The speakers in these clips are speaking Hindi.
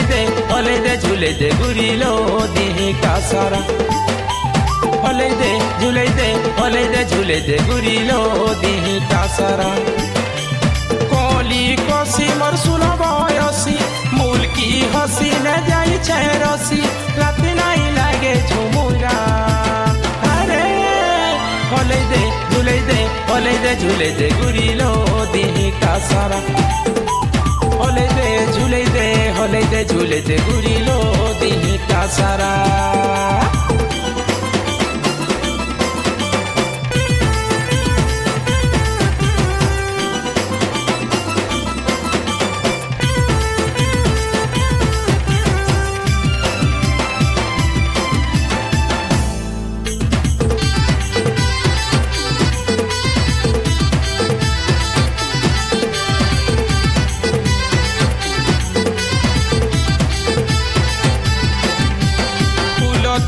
झूले दे गुरिलो देह का सारा झूले दे झूले दे गुरिलो देह का सारा कोली कोसी मोर सुलो बयसी मूल की हसी न जाई छे रसी रात नहीं लागे झुमुरा अरे झूले दे गुरिलो देह का सारा झूले दे गुरिलो देह का सारा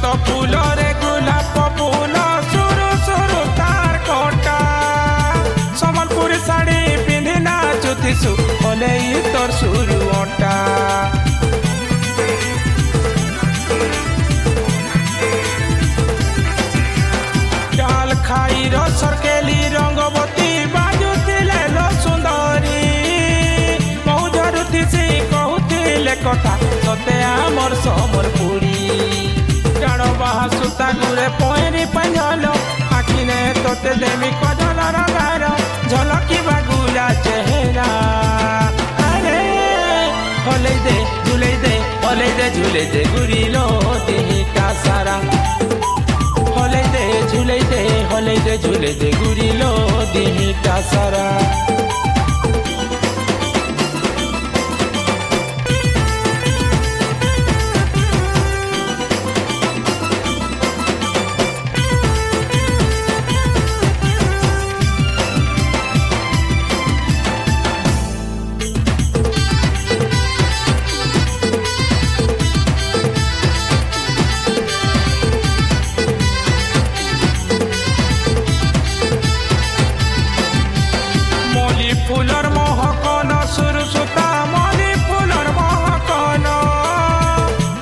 तो फूल रे गुलाब फूल सुरु सुरु तार कोटा सम्बलपुरी साड़ी पिंधि नाचुथिसु ओले तोर सुरु ओटा डाल खाई रो सरकेली रंगवती बाजुथिले लो सुंदरी बहु धरुथिसी कहूथिले कथा सते आमर समरपुरी बाहा सुता गुरे पोएरी पंजलो आखिने तोते देमी कजल रंगार झलकी बागुला चेहरा अरे झूले दे गुरिलो देह का सारा झूले दे गुरिलो देह का सारा फूलर महकन सुरु सुता मली फूलर महकन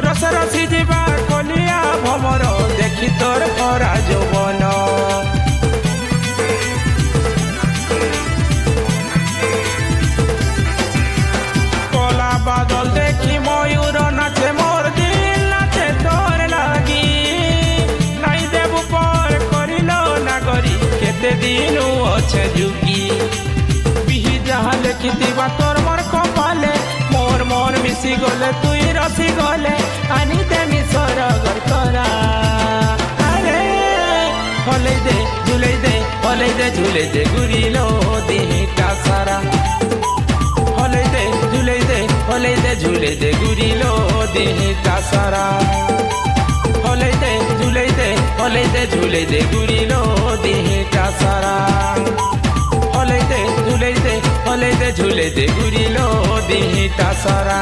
रस रसी जीवा कलिया भमर देखी तोर भरा यौवन कला बादल देखी मयूर नाचे मोर दिल नाचे तोर लागी नाई देबु पर करिलो ना करी केते दिनु अच्छे जुगी जहाँ लिखिथिबा तोर मोर कपाले मोर मोर मिसी गले तुई रसी गले आनी देमी सरगर करा अरे झूले दे गुरिलो देह का सारा झूले दे गुरिलो देह का सारा झूले दे गुरिलो देह का सारा झूले दे गुरिलो देह का सारा।